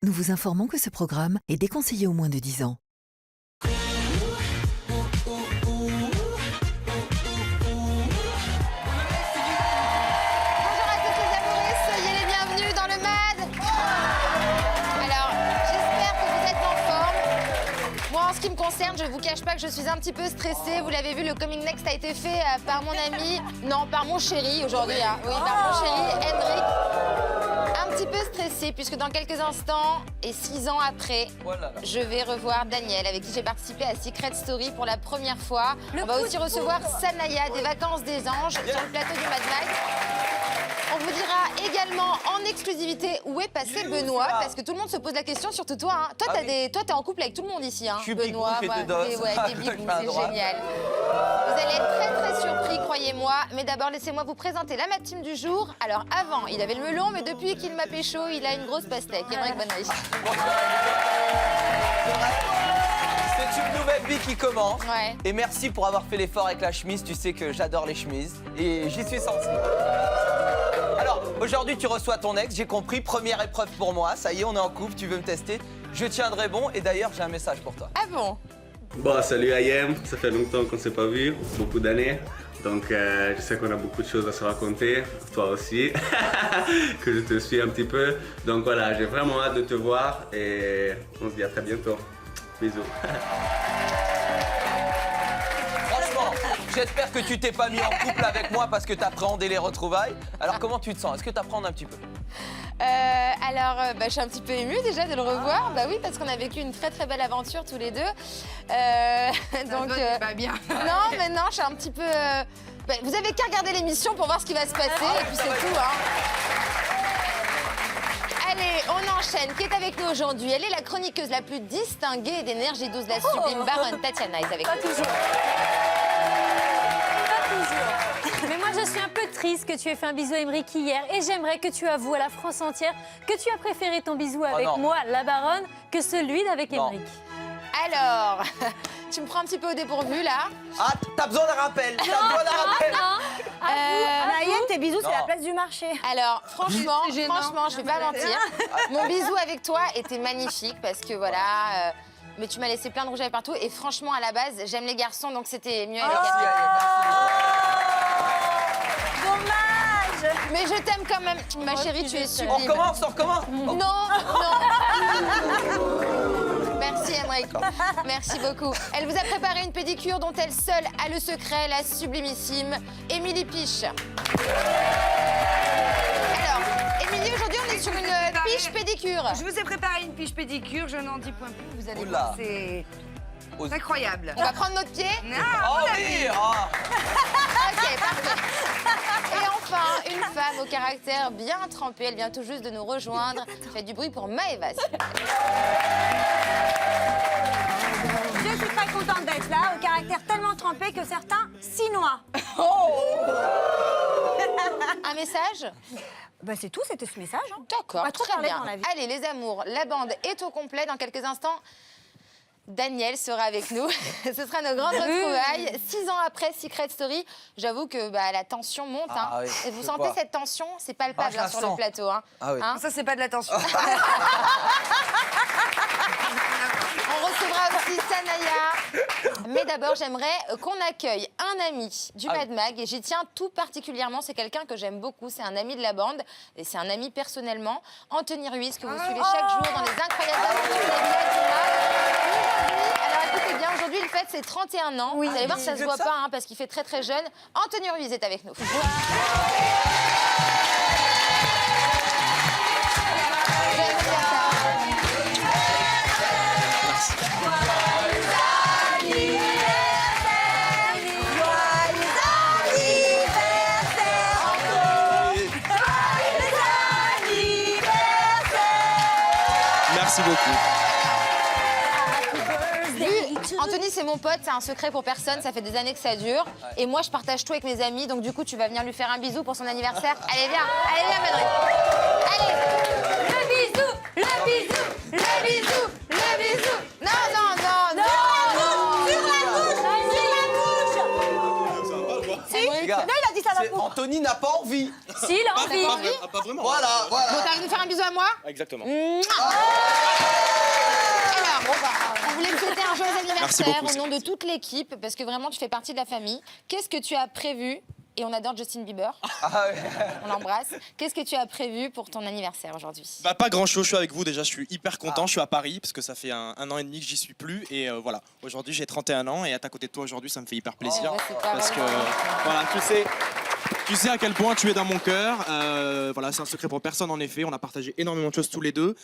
Nous vous informons que ce programme est déconseillé aux moins de 10 ans. En ce qui me concerne, je ne vous cache pas que je suis un petit peu stressée. Vous l'avez vu, le coming next a été fait par mon ami, non, par mon chéri aujourd'hui. Hein. Oui, par mon chéri, Henrik. Un petit peu stressée puisque dans quelques instants et 6 ans après, je vais revoir Daniel avec qui j'ai participé à Secret Story pour la première fois. On va aussi recevoir Sanaya des Vacances des Anges sur le plateau du Mad Max. On vous dira également en exclusivité où est passé Benoît, parce que tout le monde se pose la question, surtout toi. Hein. Toi, t'es en couple avec tout le monde ici. Hein. Je suis Benoît, des des bigous, c'est génial. Vous allez être très très surpris, croyez-moi. Mais d'abord, laissez-moi vous présenter la Mad Team du jour. Alors avant, il avait le melon, mais depuis qu'il m'a pécho, il a une grosse pastèque. Aymeric Bonnery. C'est une nouvelle vie qui commence. Ouais. Et merci pour avoir fait l'effort avec la chemise. Tu sais que j'adore les chemises et j'y suis sensible. Alors, aujourd'hui, tu reçois ton ex, j'ai compris. Première épreuve pour moi. Ça y est, on est en couple, tu veux me tester. Je tiendrai bon. Et d'ailleurs, j'ai un message pour toi. Ah bon? Bon, salut Ayem. Ça fait longtemps qu'on ne s'est pas vu, beaucoup d'années. Donc, je sais qu'on a beaucoup de choses à se raconter, toi aussi, que je te suis un petit peu. Donc voilà, j'ai vraiment hâte de te voir et on se dit à très bientôt. Bisous. Franchement, j'espère que tu t'es pas mis en couple avec moi parce que t'appréhendais les retrouvailles. Alors, comment tu te sens? Est-ce que t'appréhendes un petit peu? Je suis un petit peu émue déjà de le revoir. Bah oui, parce qu'on a vécu une très très belle aventure tous les deux. Donc, pas bien. Non, mais non, je suis un petit peu... vous avez qu'à regarder l'émission pour voir ce qui va se passer, et puis c'est tout. Hein. Allez, on enchaîne. Qui est avec nous aujourd'hui? Elle est la chroniqueuse la plus distinguée et d'énergie douce, la sublime baronne Tatiana est avec nous. Toujours. Mais moi, je suis un peu triste que tu aies fait un bisou à Aymeric hier et j'aimerais que tu avoues à la France entière que tu as préféré ton bisou avec moi, la baronne, que celui d'avec Aymeric. Alors, tu me prends un petit peu au dépourvu, là. Ah, t'as besoin d'un rappel. T'as besoin d'un rappel. Ayem, tes bisous, c'est la place du marché. Alors, franchement, je vais pas mentir. Mon bisou avec toi était magnifique parce que voilà... mais tu m'as laissé plein de rouge à lèvres partout et franchement, à la base, j'aime les garçons, donc c'était mieux avec Dommage. Mais je t'aime quand même, ma chérie, tu es sublime. On recommence, on recommence. Non, non. Merci, Aymeric. Merci beaucoup. Elle vous a préparé une pédicure dont elle seule a le secret, la sublimissime Émilie Piche. Alors, Émilie, aujourd'hui, on est sur une piche pédicure. Je vous ai préparé une piche pédicure, je n'en dis point plus, vous allez Oula. voir, c'est incroyable. On va prendre notre pied. Oh oui. Ok, parfait. Et enfin, une femme au caractère bien trempé. Elle vient tout juste de nous rejoindre. Faites du bruit pour Maëva. Je suis très contente d'être là, au caractère tellement trempé que certains s'y noient. Un message? Bah c'est tout, c'était ce message. Hein. D'accord, On va trop très parler bien. dans la vie. Allez, les amours, la bande est au complet. Dans quelques instants, Daniel sera avec nous. Ce sera nos grandes retrouvailles. 6 ans après Secret Story, j'avoue que la tension monte. Hein. Ah oui, Et vous je sentez vois. cette tension? C'est palpable je la sur le sens. plateau. Hein. Ah oui. Hein? Ça, c'est pas de l'attention. On recevra aussi Sanaya. Mais d'abord, j'aimerais qu'on accueille un ami du Mad Mag. Et j'y tiens tout particulièrement. C'est quelqu'un que j'aime beaucoup. C'est un ami de la bande. Et c'est un ami personnellement. Anthony Ruiz, que vous suivez chaque jour dans les incroyables aventures de la Villa du Mag. Alors écoutez bien, aujourd'hui, il fête ses 31 ans. Vous allez voir, ça se voit pas hein, parce qu'il fait très très jeune. Anthony Ruiz est avec nous. Merci beaucoup. Anthony, c'est mon pote, c'est un secret pour personne, ça fait des années que ça dure. Et moi, je partage tout avec mes amis, donc du coup, tu vas venir lui faire un bisou pour son anniversaire. Allez, viens, Madrid. Allez, le bisou, le bisou, le bisou, le bisou. Non. Les gars, Non, il a dit ça d'un coup. Anthony n'a pas envie. Si, il a envie. Pas vraiment. Voilà. Bon, t'as envie de faire un bisou à moi? Exactement. Mouah. On voulait te souhaiter un joyeux Merci anniversaire beaucoup. au nom de toute l'équipe, parce que vraiment, tu fais partie de la famille. Qu'est-ce que tu as prévu? Et on adore Justin Bieber. Ah ouais. On l'embrasse. Qu'est-ce que tu as prévu pour ton anniversaire aujourd'hui? Bah, pas grand-chose, je suis avec vous déjà, je suis hyper content. Je suis à Paris parce que ça fait un an et demi que j'y suis plus. Et voilà, aujourd'hui j'ai 31 ans et être à côté de toi aujourd'hui, ça me fait hyper plaisir. Oh, bah, c'est pareil. Parce que voilà, tu sais à quel point tu es dans mon cœur. Voilà, c'est un secret pour personne en effet. On a partagé énormément de choses tous les deux.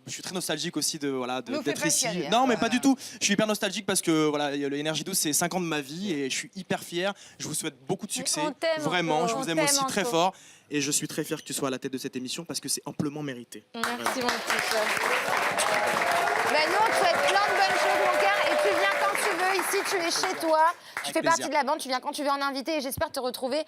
Je suis très nostalgique aussi d'être ici. chialer, hein. Non, mais pas du tout. Je suis hyper nostalgique parce que voilà, l'énergie douce, c'est 5 ans de ma vie et je suis hyper fier. Je vous souhaite beaucoup de succès. On t'aime, Vraiment, Anto, je on vous aime t'aime, aussi très Anto. fort. Et je suis très fier que tu sois à la tête de cette émission parce que c'est amplement mérité. Merci, mon petit chat. Ben, nous, on te souhaite plein de bonnes choses, mon cœur. Et tu viens quand tu veux. Ici, tu es chez toi. Tu Avec fais partie plaisir. de la bande. Tu viens quand tu veux en inviter. Et j'espère te retrouver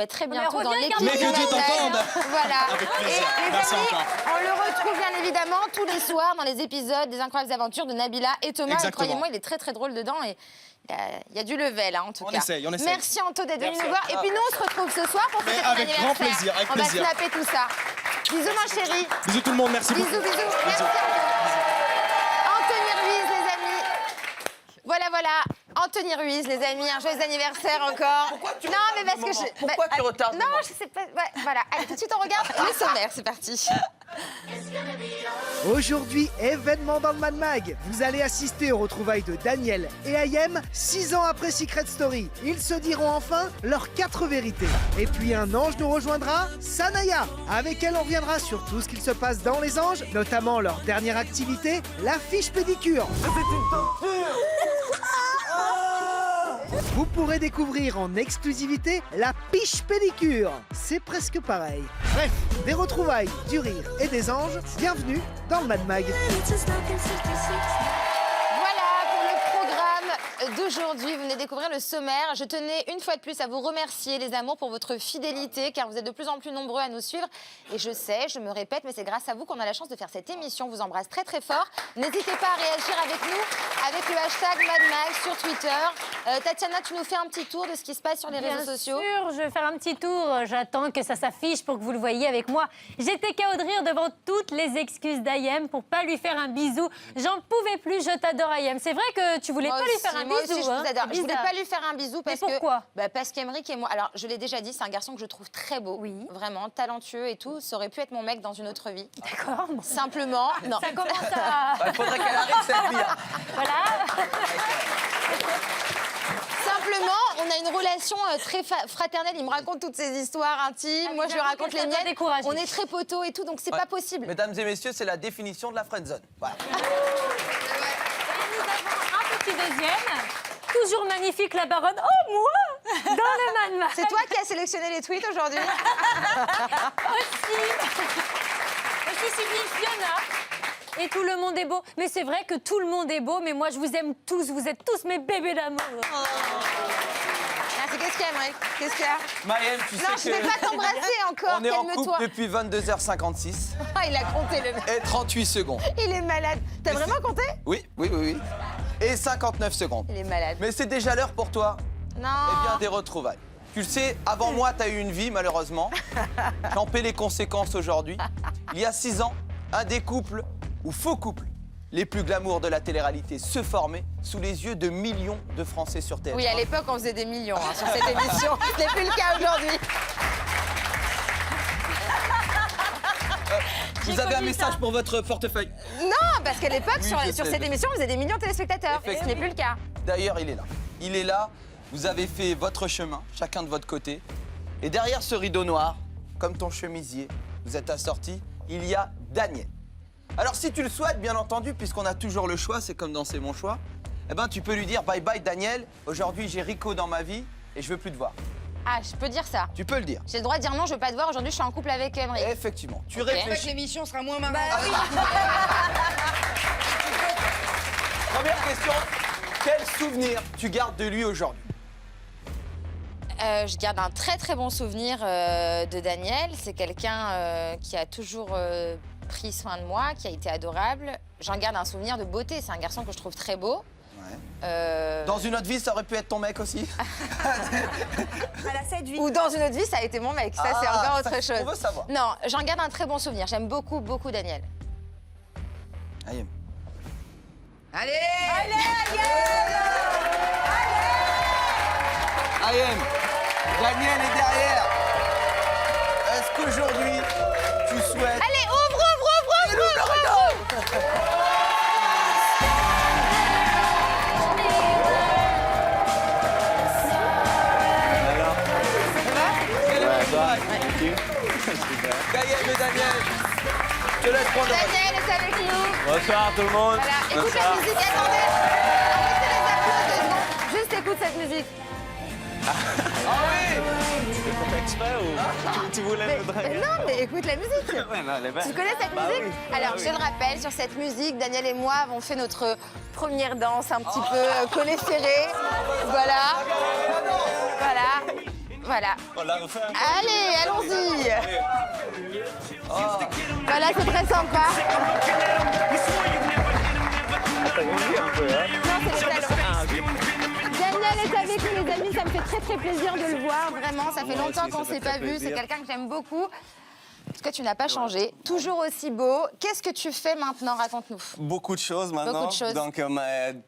très Mais bientôt dans reviens, l'équipe. Mais que Dieu t'entende. Voilà. Avec Et plaisir. les Merci amis, encore. on le retrouve bien évidemment tous les soirs dans les épisodes des Incroyables Aventures de Nabila et Thomas. Et Exactement. croyez-moi, il est très très drôle dedans. Et il y a du level, hein, en tout On cas. essaye, on essaye. Merci Anto d'être venu Merci. nous voir. Et puis nous, on se retrouve ce soir pour fêter ton avec grand anniversaire. plaisir, avec on plaisir. va snapper tout ça. Bisous, mon chéri. Bisous tout le monde, merci Bisous, beaucoup. bisous. Merci, Anto. Anthony Ruiz, les amis. Voilà. Anthony Ruiz, les amis, un joyeux anniversaire encore. Pourquoi tu Non, mais retardes parce le que moment? Pourquoi tu retardes le Non, moment? je sais pas. Ouais, voilà. Allez, tout de suite, on regarde le sommaire. C'est parti. Aujourd'hui, événement dans le Mad Mag. Vous allez assister aux retrouvailles de Daniel et Ayem 6 ans après Secret Story. Ils se diront enfin leurs 4 vérités. Et puis un ange nous rejoindra, Sanaya. Avec elle, on reviendra sur tout ce qu'il se passe dans les anges, notamment leur dernière activité, la fiche pédicure. Vous pourrez découvrir en exclusivité la piche pédicure. C'est presque pareil. Bref, des retrouvailles, du rire et des anges. Bienvenue dans le Mad Mag. Voilà pour le programme d'aujourd'hui. Vous venez découvrir le sommaire. Je tenais une fois de plus à vous remercier, les amours, pour votre fidélité, car vous êtes de plus en plus nombreux à nous suivre. Et je sais, je me répète, mais c'est grâce à vous qu'on a la chance de faire cette émission. On vous embrasse très très fort. N'hésitez pas à réagir avec nous, avec le hashtag MadMag sur Twitter. Tatiana, tu nous fais un petit tour de ce qui se passe sur les réseaux sociaux? Bien sûr, je vais faire un petit tour. J'attends que ça s'affiche pour que vous le voyez avec moi. J'étais KO de rire devant toutes les excuses d'Ayem pour pas lui faire un bisou. J'en pouvais plus, je t'adore Ayem. C'est vrai que tu voulais Moi pas lui aussi, faire un moi bisou. aussi, je vous adore. C'est Je voulais bizarre. pas lui faire un bisou parce Mais pourquoi parce qu'Emeric et moi, alors je l'ai déjà dit, c'est un garçon que je trouve très beau, Oui. vraiment talentueux et tout. Ça aurait pu être mon mec dans une autre vie. D'accord. Bon. Simplement, non. Ça commence à... Il faudrait qu'elle arrête cette vie. Voilà. Simplement, on a une relation très fraternelle. Il me raconte toutes ses histoires intimes. Moi, je lui j'avoue raconte que les ça t'a miennes. découragée. On est très poteaux et tout, donc c'est Ouais. pas possible. Mesdames et messieurs, c'est la définition de la friendzone. Voilà. Nous avons un petit deuxième. Toujours magnifique, la baronne. Oh, moi dans le Mad Mag. C'est toi qui as sélectionné les tweets aujourd'hui? Aussi Sylvie, Fiona. Et tout le monde est beau. Mais c'est vrai que tout le monde est beau, mais moi, je vous aime tous. Vous êtes tous mes bébés d'amour. Merci. Qu'est-ce qu'il y a, Emeric? Qu'est-ce qu'il y a? Maëlle, tu Non, je sais vais que pas t'embrasser encore. on est en Calme-toi. couple depuis 22h56 Ah, il a compté le mec. et 38 secondes. Il est malade. T'as vraiment compté? Oui. Et 59 secondes. Il est malade. Mais c'est déjà l'heure pour toi, Non. eh bien, des retrouvailles. Tu le sais, avant moi, t'as eu une vie, malheureusement. J'en paie les conséquences aujourd'hui. Il y a 6 ans, un des couples, ou faux couples, les plus glamour de la télé-réalité se formaient sous les yeux de millions de Français sur TF1. Oui, à l'époque, on faisait des millions sur cette émission. Ce n'est plus le cas aujourd'hui. Vous avez un message pour votre portefeuille. Non, parce qu'à l'époque, Oui, sur je sais, cette émission, on faisait des millions de téléspectateurs. Ce Effectivement. n'est plus le cas. D'ailleurs, il est là. Il est là. Vous avez fait votre chemin, chacun de votre côté. Et derrière ce rideau noir, comme ton chemisier, vous êtes assorti, il y a Daniel. Alors, si tu le souhaites, bien entendu, puisqu'on a toujours le choix, c'est comme dans C'est mon choix, eh ben, tu peux lui dire bye bye Daniel. Aujourd'hui, j'ai Rico dans ma vie et je veux plus te voir. Ah, je peux dire ça. Tu peux le dire. J'ai le droit de dire non, je veux pas te voir. Aujourd'hui, je suis en couple avec Emeric. Effectivement. Tu Ok. réfléchis. L'émission sera moins marrante. Première question. Quel souvenir tu gardes de lui aujourd'hui? Je garde un très très bon souvenir de Daniel. C'est quelqu'un qui a toujours pris soin de moi, qui a été adorable. J'en garde un souvenir de beauté. C'est un garçon que je trouve très beau. Dans une autre vie, ça aurait pu être ton mec aussi. Ou dans une autre vie, ça a été mon mec. Ça, c'est Ah, encore ça, autre chose. on veut savoir. Non, j'en garde un très bon souvenir. J'aime beaucoup, beaucoup Daniel. Ayem. Allez Ayem, Daniel est derrière. Est-ce qu'aujourd'hui, tu souhaites... Allez, ouvre Ayem et Daniel, je te laisse prendre... Daniel est avec nous. Bonsoir tout le monde. Voilà, écoute la musique, attendez. Arrêtez les applaudissements. Juste écoute cette musique. Ah oui. Tu fais exprès ou tu voulais me draguer? Non, mais écoute la musique. Ouais, non, elle est belle. Tu connais cette musique? Oui. Alors, Oui. je le rappelle, sur cette musique, Daniel et moi avons fait notre première danse un petit peu collé serré. Voilà. Voilà. On l'a refait. Allez, allons-y. Voilà, c'est très sympa. Non, c'est le talon. Daniel est avec nous, les amis. Ça me fait très plaisir de le voir. Vraiment, ça fait longtemps qu'on ne s'est pas vu. C'est quelqu'un que j'aime beaucoup. Parce que tu n'as pas changé. Toujours aussi beau. Qu'est-ce que tu fais maintenant? Raconte-nous. Beaucoup de choses maintenant. Beaucoup de choses. Donc,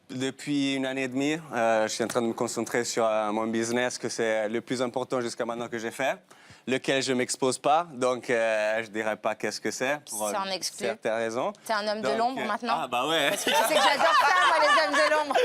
depuis une année et demie, je suis en train de me concentrer sur mon business, que c'est le plus important jusqu'à maintenant que j'ai fait, lequel je ne m'expose pas. Donc, je ne dirais pas qu'est-ce que c'est. C'est en exclu. Certaines raisons. T'es un homme de l'ombre maintenant? Ah, bah ouais. Parce que tu sais que j'adore ça, moi, les hommes de l'ombre.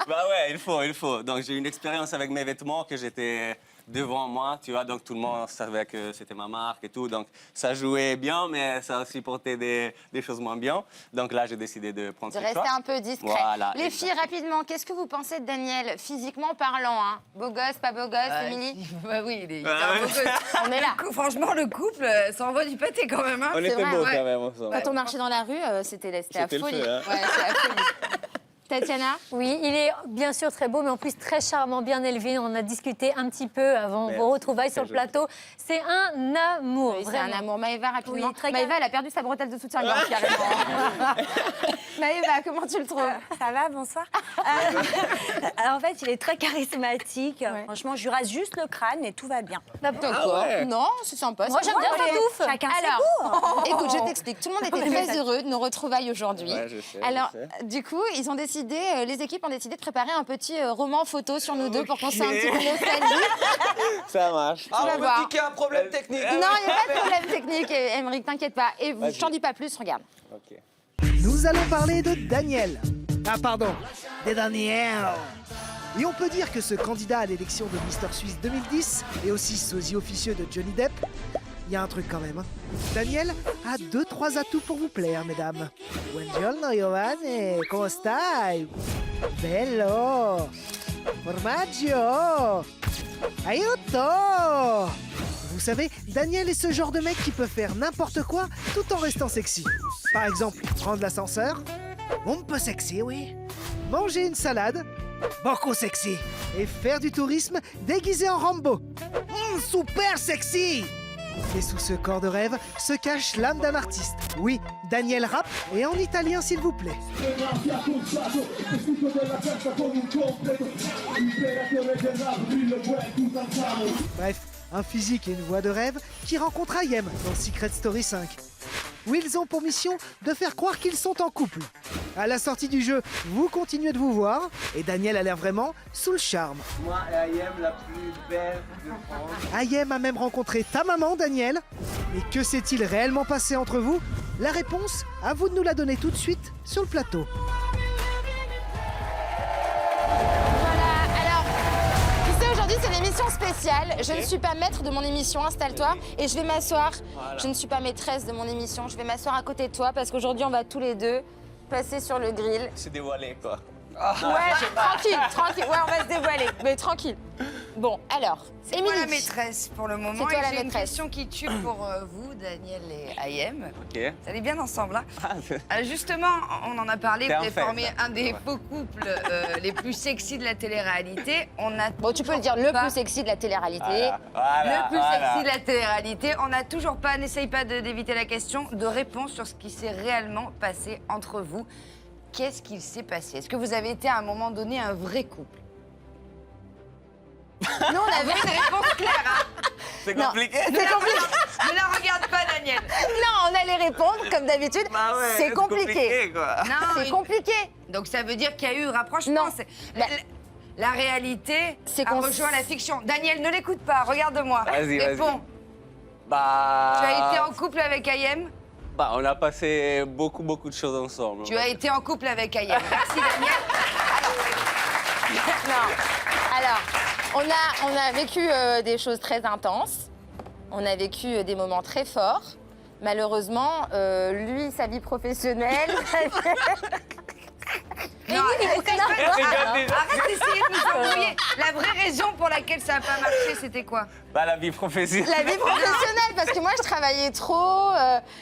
Bah ouais, il faut. Donc, j'ai eu une expérience avec mes vêtements que j'étais devant moi, tu vois, donc tout le monde savait que c'était ma marque et tout, donc ça jouait bien, mais ça a aussi porté des choses moins bien. Donc là, j'ai décidé de prendre De ce rester choix. un peu discret. Voilà, Les filles, rapidement, qu'est-ce que vous pensez de Daniel, physiquement parlant, hein? Beau gosse, pas beau gosse, Émilie? Bah oui, il est Ah hyper ouais. beau gosse. On est là. Franchement, le couple, ça envoie du pâté quand même. Hein. On était vrai, beaux ouais. quand même ensemble. Quand on marchait dans la rue, c'était la C'était le folie. feu, hein. Ouais, c'est la folie. Tatiana? Oui, il est bien sûr très beau, mais en plus très charmant, bien élevé. On en a discuté un petit peu avant vos retrouvailles sur le plateau. C'est un amour, Oui, c'est vraiment. un amour. Maëva, rapidement. Oui, très Maëva, elle a perdu sa bretelle de soutien-gorge, carrément. Maëva, comment tu le trouves? Ça va, bonsoir. Alors en fait, il est très charismatique. Ouais. Franchement, je lui rase juste le crâne et tout va bien. D'accord. Non, c'est sympa. Moi, c'est j'aime bien bon. sa touffe. Chacun ses Alors, goûts. écoute, je t'explique. Tout le monde était très heureux de nos retrouvailles aujourd'hui. Ouais, je sais, Alors, je sais. du coup, ils ont décidé, les équipes ont décidé de préparer un petit roman photo sur nous deux pour qu'on soit un petit peu nostalgique. Ça marche. Ah, vas on me voir. dit qu'il y a un problème technique. Non, il n'y a pas de problème technique, Émeric, t'inquiète pas. Et je t'en dis pas plus, regarde. Ok. Nous allons parler de Daniel. Ah pardon, de Daniel. Et on peut dire que ce candidat à l'élection de Mister Suisse 2010 est aussi sosie officieux de Johnny Depp. Il y a un truc quand même. Hein. Daniel a 2-3 atouts pour vous plaire, mesdames. Buongiorno Giovanni, come stai? Bello! Formaggio! Aiuto! Vous savez, Daniel est ce genre de mec qui peut faire n'importe quoi tout en restant sexy. Par exemple, prendre l'ascenseur. Un peu sexy, oui. Manger une salade. Beaucoup sexy. Et faire du tourisme déguisé en Rambo. Super sexy! Et sous ce corps de rêve se cache l'âme d'un artiste. Oui, Daniel rappe et en italien s'il vous plaît. Bref, un physique et une voix de rêve qui rencontre Ayem dans Secret Story 5. Où ils ont pour mission de faire croire qu'ils sont en couple. À la sortie du jeu, vous continuez de vous voir et Daniel a l'air vraiment sous le charme. Moi et Ayem, la plus belle de France. Ayem a même rencontré ta maman, Daniel. Mais que s'est-il réellement passé entre vous? La réponse, à vous de nous la donner tout de suite sur le plateau. Voilà, alors, tu sais, aujourd'hui, c'est une émission spéciale. Je ne suis pas maître de mon émission, installe-toi. Et je vais m'asseoir. Je ne suis pas maîtresse de mon émission. Je vais m'asseoir à côté de toi parce qu'aujourd'hui, on va tous les deux passer sur le grill. C'est dévoilé, quoi. Ouais, tranquille. Ouais, on va se dévoiler, mais tranquille. Bon, alors, C'est moi la Émilie. maîtresse pour le moment. C'est toi et la j'ai une maîtresse. question qui tue pour vous, Daniel et Ayem. Ok. Vous allez bien ensemble, hein? Justement, on en a parlé, T'es vous en avez fait, formé là. un des faux couples les plus sexy de la télé-réalité. On a Bon, tu peux le dire, le plus sexy de la télé-réalité. le plus sexy de la télé-réalité. On n'a toujours pas, n'essaye pas d'éviter la question, de réponse sur ce qui s'est réellement passé entre vous. Qu'est-ce qu'il s'est passé? Est-ce que vous avez été à un moment donné un vrai couple? Nous, on avait une réponse claire. Hein. C'est Non. compliqué. C'est compliqué. Ne la regarde pas, Daniel. Non, on allait répondre comme d'habitude. Bah ouais, c'est compliqué. quoi. Non, C'est compliqué. Donc ça veut dire qu'il y a eu rapprochement. Non. C'est- Bah- La réalité C'est a qu'on rejoint la fiction. Daniel, ne l'écoute pas, regarde-moi. Vas-y, vas-y. Réponds. Bah. Tu as été en couple avec Ayem. Bah, on a passé beaucoup de choses ensemble. Tu as été en couple avec Ayem. Merci, Daniel. Non. Alors, on a vécu des choses très intenses. On a vécu des moments très forts. Malheureusement, lui, sa vie professionnelle. Non, arrête d'essayer de nous embrouiller. La vraie raison pour laquelle ça n'a pas marché, c'était quoi? Bah, la vie professionnelle. La vie professionnelle, parce que moi, je travaillais trop.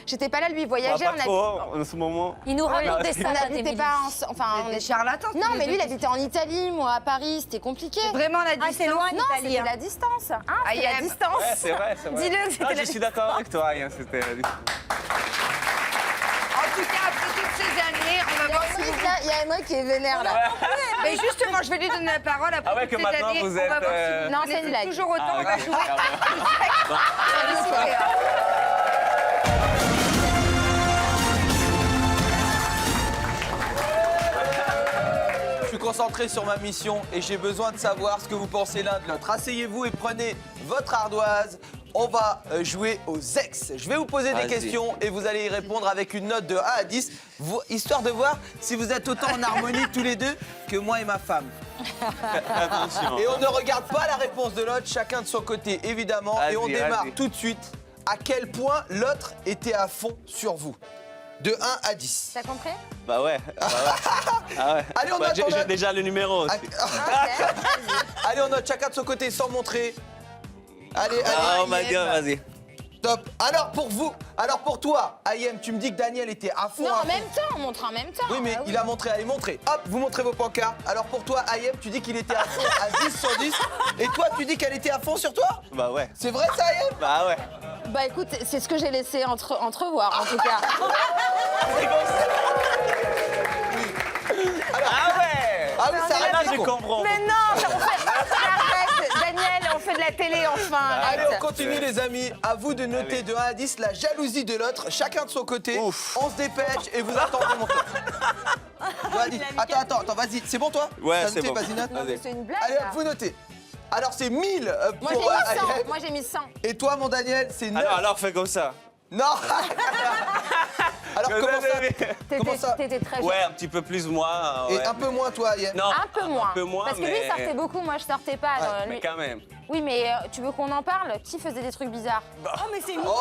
J'étais pas là, lui, il voyageait. Pas trop en ce moment. Il nous racontait ça, On là, n'habitait Émilie. pas enfin, on Des est... charlatans. Non, mais lui, il habitait en Italie, moi à Paris, c'était compliqué. Vraiment la Ah, distance. c'est loin Non, l'Italie. c'était hein. la distance. Hein, c'était la Ayem. distance. Ouais, c'est vrai, c'est vrai. Dis-le, Non, c'était je la suis d'accord avec toi, Yann, c'était... En tout cas, après toutes ces années, on va voir si vous... Il y a Emma qui est vénère là. Mais justement, je vais lui donner la parole après Ah ouais, toutes que ces maintenant, années. vous On va êtes, voir si vous Non, connaissez c'est une blague. toujours autant, Ah, on va ok. jouer. Ah, Je suis concentré sur ma mission et j'ai besoin de savoir ce que vous pensez l'un de l'autre. Asseyez-vous et prenez votre ardoise. On va jouer aux ex. Je vais vous poser des Vas-y. questions et vous allez y répondre avec une note de 1 à 10, histoire de voir si vous êtes autant en harmonie tous les deux que moi et ma femme. Attention. Et on ne regarde pas la réponse de l'autre, chacun de son côté évidemment. Vas-y, Et on démarre vas-y. tout de suite à quel point l'autre était à fond sur vous. De 1 à 10. T'as compris? Bah ouais. Ah ouais. Allez, on Bah, note, on j'ai note. déjà le numéro aussi. Allez, on note chacun de son côté sans montrer. Allez, Ah, allez. on va dire, vas-y. Top. Alors pour vous, alors pour toi, Ayem, tu me dis que Daniel était à fond. Non, à en fond. même temps, on montre en même temps. Oui, mais Ah il a montré, allez, montrez. Hop, vous montrez vos pancartes. Alors pour toi, Ayem, tu dis qu'il était à fond à 10 sur 10. Et toi, tu dis qu'elle était à fond sur toi? Bah ouais. C'est vrai ça, Ayem? Bah ouais. Bah écoute, c'est ce que j'ai laissé entrevoir en tout cas. Ah ouais. Ah oui, ça Là, arrête. je comprends. Mais non, arrête, Daniel, on fait de la télé enfin. Allez, arrête. on continue les amis. À vous de noter Allez. de 1 à 10 la jalousie de l'autre, chacun de son côté. Ouf. On se dépêche et vous attendez mon tour. De 1 à 10. Attends, vas-y. C'est bon toi? Ouais, T'as c'est noté, bon. Vas-y, note. Non, mais c'est une blague. Allez, là. hop, vous notez. Alors c'est 1000 Moi pour j'ai mis 100. Ayem. Moi j'ai mis 100. Et toi, mon Daniel, c'est 9. Alors fais comme ça. Non. Alors comment ça? T'étais très Ouais, un petit peu plus moi. Et Ouais. un peu moins toi, Ayem. Non, Un peu moins. Un peu moins, Parce que mais... lui il sortait beaucoup, moi je sortais pas. alors, Mais lui- quand même. Oui, mais tu veux qu'on en parle? Qui faisait des trucs bizarres? Oh, mais c'est Oh.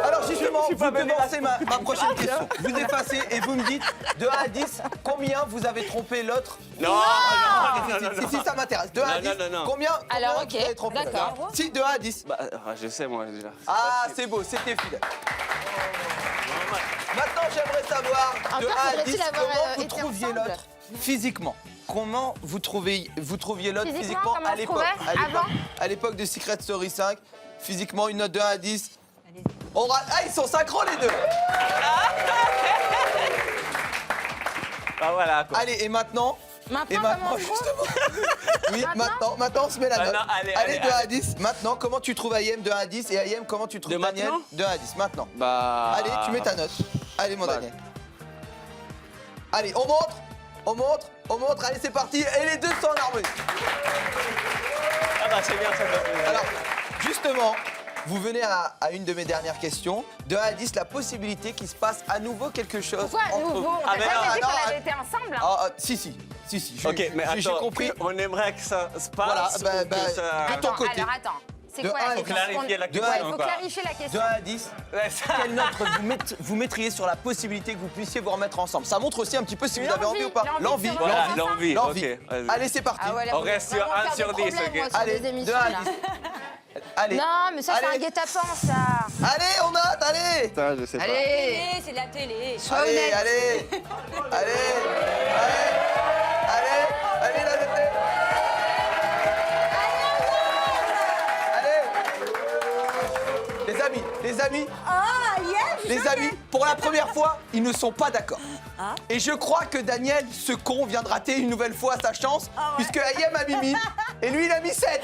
Alors justement, je suis pas vous venu devancez ma prochaine question. Vous effacez et vous me dites de 1 à 10 combien vous avez trompé l'autre. Non, Si, ça m'intéresse. De 1 à 10, non. combien Alors, vous ok, avez trompé l'autre. d'accord. Si, de 1 à 10. Bah, je sais moi déjà. Ah, c'est beau, c'était fidèle. Maintenant, j'aimerais savoir de Encore 1 à faudrait-il 10 avoir, comment vous été trouviez ensemble. l'autre physiquement. Comment vous trouviez l'autre Physiquement, physiquement comment à on se l'époque trouvait avant à l'époque de Secret Story 5. Physiquement, une note de 1 à 10. Ah, ils sont synchro les deux. Bah voilà quoi. Allez, et maintenant Maintenant, comment on se trouve? justement. Oui, maintenant, on se met la note. Non, allez, de 1 à 10. Maintenant, comment tu trouves Ayem de 1 à 10 et Ayem, comment tu trouves De Daniel maintenant de 1 à 10 maintenant. Bah... Allez, tu mets ta note. Allez, mon Bah. Daniel. Allez, on montre. Allez, c'est parti. Et les deux sont en harmonie. Ah bah c'est bien, ça fait plaisir. Alors, justement, vous venez à une de mes dernières questions. De 1 à 10, la possibilité qu'il se passe à nouveau quelque chose Pourquoi à entre nouveau? vous. On t'a mais jamais non, dit non, qu'on avait été ensemble? Ah, si. Ok, mais J'ai attends, compris. on aimerait que ça se passe Voilà, ou que ça... de ton côté. Alors attends, c'est De quoi un, la faut question? clarifier la question, Ouais, il faut quoi. clarifier la De question. 1 à 10, Ouais, ça- quelle note vous mettriez sur la possibilité que vous puissiez vous remettre ensemble? Ça montre aussi un petit peu si vous avez envie ou pas. L'envie, L'envie. Voilà, l'envie. l'envie, ok. vas-y. Allez, c'est parti. Ah ouais, là, On faut reste sur vraiment 1 faire sur des 10, problèmes, ok. moi, sur Allez, des émissions, de 1 à là. 10. Allez. Non, mais ça, c'est Allez. un guet-apens, ça. Allez, on note, allez. Putain, je sais pas. Allez, c'est de la télé. sois Allez, honnête. allez, la notez. Allez. Les amis, Ah, yes, les amis, pour la première fois, ils ne sont pas d'accord. Et je crois que Daniel, ce con, vient de rater une nouvelle fois sa chance, puisque Ayem a mis 1000 et lui, il a mis 7.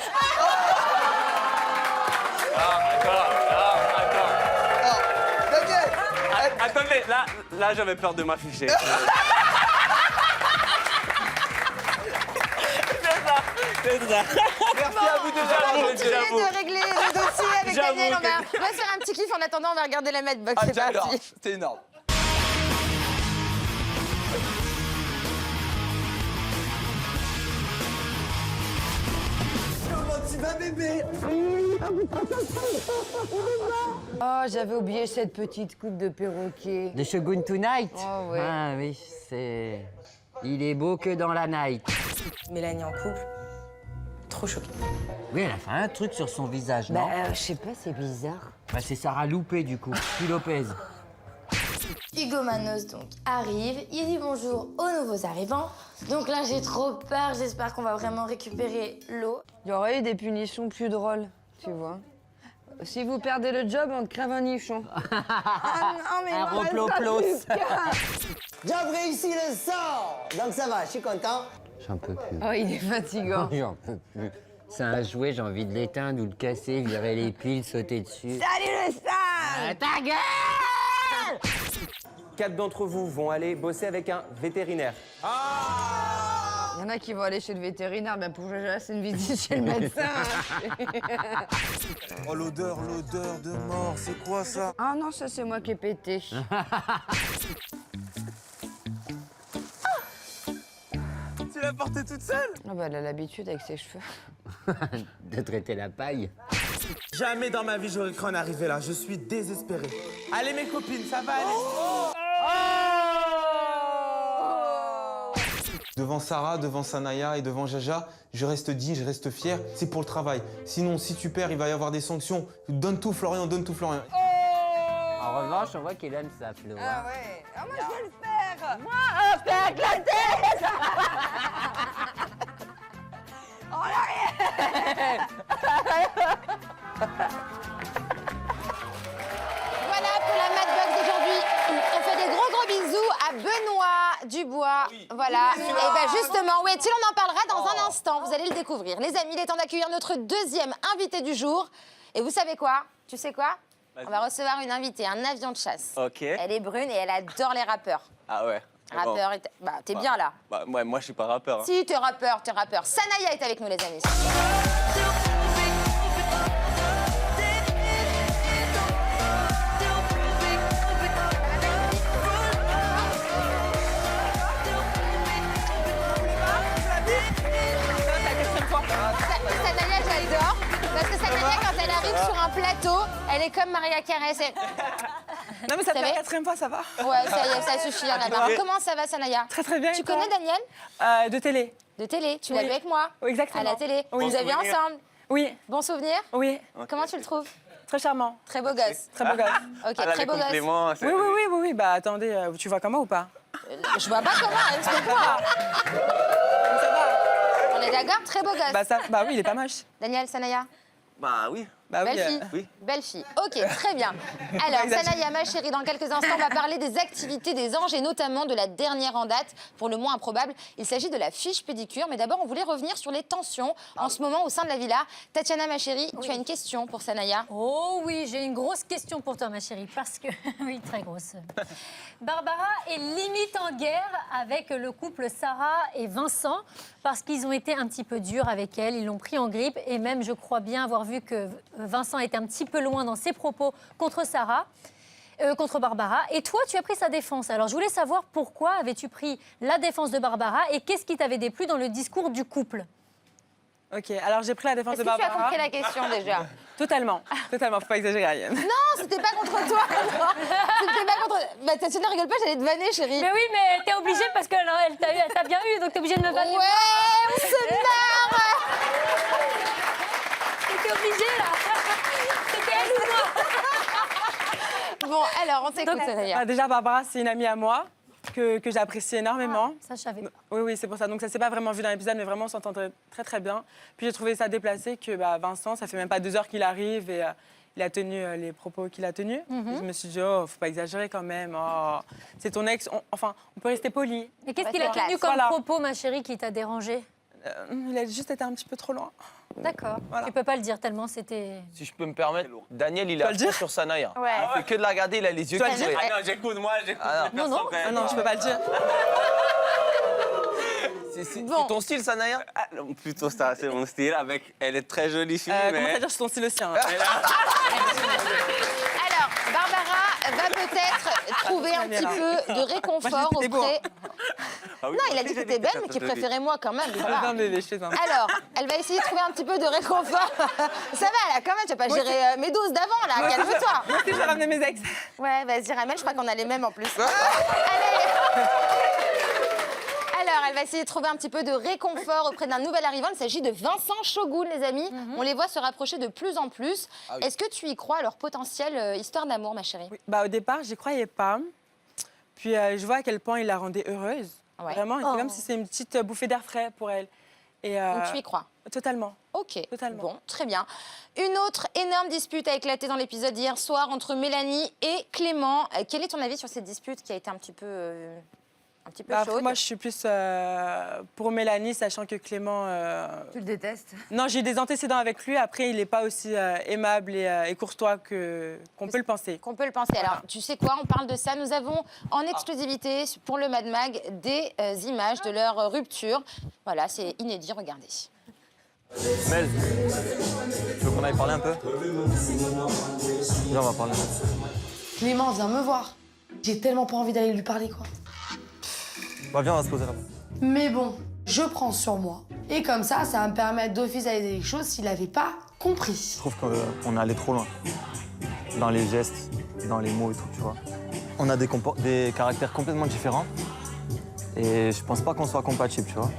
Attendez, là j'avais peur de m'afficher. C'est ça. Merci à vous deux. On va continuer de régler le dossier avec Daniel. On va se faire un petit kiff. En attendant, on va regarder la Madbox. C'est j'adore. parti. C'était énorme. Oh, j'avais oublié cette petite coupe de perroquet. De Shogun Tonight. Oh, ouais. Ah oui, c'est... Il est beau que dans la night. Mélanie en couple, trop choquée. Oui, elle a fait un truc sur son visage, non? Je sais pas, c'est bizarre. Bah, c'est Sarah Loupé, du coup. Puis Lopez. Hugo Manos donc arrive, il dit bonjour aux nouveaux arrivants. Donc là j'ai trop peur, j'espère qu'on va vraiment récupérer l'eau. Il y aurait eu des punitions plus drôles, tu vois. Si vous perdez le job, on te crève un nichon. Ah non, mais un roploplos. Job réussi le sort. Donc ça va, je suis content. J'en peux plus. Oh, il est fatigant. J'en peux plus. C'est un jouet, j'ai envie de l'éteindre ou le casser, virer les piles, sauter dessus. Salut le stage. Ta gueule! 4 d'entre vous vont aller bosser avec un vétérinaire. Il y en a qui vont aller chez le vétérinaire, ben pour Jaja, c'est une visite chez le médecin. Oh l'odeur de mort, c'est quoi ça? Ah non, ça c'est moi qui ai pété. Tu l'as portée toute seule? Ah bah elle a l'habitude avec ses cheveux. De traiter la paille. Jamais dans ma vie j'aurais cru en arriver là, je suis désespéré. Allez mes copines, ça va aller? Devant Sarah, devant Sanaya et devant Jaja, je reste digne, je reste fier, c'est pour le travail. Sinon, si tu perds, il va y avoir des sanctions. Donne tout Florian, donne tout Florian. En revanche, on voit qu'il aime ça, Flo. Ah ouais. Ah moi je vais le faire. Moi, on fait éclater. En arrière. Voilà pour la Madbox d'aujourd'hui. On fait des gros bisous à Benoît Dubois. Voilà. Et ben justement, ouais, on en parlera dans un instant. Vous allez le découvrir. Les amis, il est temps d'accueillir notre deuxième invité du jour. Et vous savez quoi? Tu sais quoi? On va recevoir une invitée, un avion de chasse. Ok. Elle est brune et elle adore les rappeurs. Ah ouais. Rappeur, bah t'es bien là. Bah, moi je suis pas rappeur. Hein. Si, t'es rappeur. Sanaya est avec nous, les amis. Sanaya, j'adore. Parce que Sanaya, quand elle arrive sur un plateau, elle est comme Maria Carey. Non mais ça fait la quatrième fois, ça va? Ouais, ça y est, ça suffit, on a marre. Comment ça va, Sanaya? Très très bien. Tu connais Daniel? De télé. De télé, tu l'as vu avec moi? Oui, exactement. À la télé. Oui. Vous avez vu ensemble? Oui. Bon souvenir? Oui. Comment tu le trouves? Très charmant. Très beau gosse. Très beau gosse. Ok, très beau gosse. Oui. Bah attendez, tu vois comment ou pas? Je vois pas comment, explique-moi. Ça va. On est d'accord? Très beau gosse. Bah oui, il est pas moche. Daniel, Sanaya? Bah oui. Bah Belle fille. Oui. Belle fille. Ok, très bien. Alors, Sanaya, ma chérie, dans quelques instants, on va parler des activités des anges et notamment de la dernière en date, pour le moins improbable. Il s'agit de la fiche pédicure. Mais d'abord, on voulait revenir sur les tensions en ce moment au sein de la villa. Tatiana, ma chérie, tu as une question pour Sanaya? Oh oui, j'ai une grosse question pour toi, ma chérie, parce que... oui, très grosse. Barbara est limite en guerre avec le couple Sarah et Vincent, parce qu'ils ont été un petit peu durs avec elle, ils l'ont pris en grippe, et même, je crois bien avoir vu que Vincent était un petit peu loin dans ses propos contre Sarah, contre Barbara. Et toi, tu as pris sa défense. Alors, je voulais savoir pourquoi avais-tu pris la défense de Barbara et qu'est-ce qui t'avait déplu dans le discours du couple? Ok, alors j'ai pris la défense de Barbara. Est-ce que tu as compris la question déjà? Totalement, faut pas exagérer, Ariane. Non, c'était pas contre toi. Non, c'était pas contre... Bah, Tatiana, rigole pas, j'allais te vanner, chérie. Mais oui, mais t'es obligée parce que elle t'a bien eu, donc t'es obligée de me vanner. Ouais, on se marre. T'étais obligée, là. C'était elle ou moi. Bon, alors, on t'écoute, Sanaya. Déjà, Barbara, c'est une amie à moi que j'apprécie énormément. Ça, je savais pas. Oui, c'est pour ça. Donc, ça s'est pas vraiment vu dans l'épisode, mais vraiment, on s'entendait très, très bien. Puis, j'ai trouvé ça déplacé que Vincent, ça fait même pas 2 heures qu'il arrive et il a tenu les propos qu'il a tenus. Et je me suis dit, oh, faut pas exagérer quand même. Oh, c'est ton ex. On peut rester poli. Et qu'est-ce qu'il a tenu comme propos, ma chérie, qui t'a dérangé? Il a juste été un petit peu trop loin. D'accord. Tu peux pas le dire tellement c'était... Si je peux me permettre, Daniel, il est à fond sur Sanaya. Ouais. Il fait que de la regarder, il a les yeux Tu vas qui le dire? brillent. Ah non, j'écoute, moi, j'écoute. Ah Non, non, non, je peux pas le dire. C'est ton style, Sanaya? Ah, non, plutôt ça, c'est mon style. Elle est très jolie fille, Comment mais... ça dire, c'est ton style aussi. Hein. Alors, Barbara va peut-être trouver un petit peu de réconfort auprès... Ah oui, Non, il a moi dit aussi, que j'ai t'étais dit belle, que mais qu'il t'étais préférait moi quand même. ça va. Un bébé, je sais pas. Alors, elle va essayer de trouver un petit peu de réconfort. Ça va, là, quand même, tu vas pas gérer mes doses d'avant, là, calme-toi. Moi aussi, je vais ramener mes ex. Ouais, vas-y, ramène, je crois qu'on a les mêmes en plus. Allez. Alors, elle va essayer de trouver un petit peu de réconfort auprès d'un nouvel arrivant. Il s'agit de Vincent Shogun, les amis. On les voit se rapprocher de plus en plus. Ah oui. Est-ce que tu y crois à leur potentielle histoire d'amour, ma chérie? Oui. Bah, au départ, j'y croyais pas. Puis je vois à quel point il la rendait heureuse. Ouais. Vraiment, c'est comme si c'est une petite bouffée d'air frais pour elle. Et, Donc tu y crois? Totalement. Ok, Totalement. bon, très bien. Une autre énorme dispute a éclaté dans l'épisode d'hier soir entre Mélanie et Clément. Quel est ton avis sur cette dispute qui a été un petit peu Bah, chaude? moi, je suis plus pour Mélanie, sachant que Clément... Tu le détestes? Non, j'ai des antécédents avec lui. Après, il n'est pas aussi aimable et courtois qu'on peut le penser. Qu'on peut le penser. Alors, tu sais quoi, on parle de ça. Nous avons en exclusivité pour le Mad Mag des images de leur rupture. Voilà, c'est inédit, regardez. Mel, tu veux qu'on aille parler un peu? Viens, on va parler. Clément, viens me voir. J'ai tellement pas envie d'aller lui parler, quoi. Bah viens, on va se poser là-bas. Mais bon, je prends sur moi. Et comme ça va me permettre d'officialiser les choses s'il avait pas compris. Je trouve qu'on est allé trop loin. Dans les gestes, dans les mots et tout, tu vois. On a des caractères complètement différents. Et je pense pas qu'on soit compatibles, tu vois.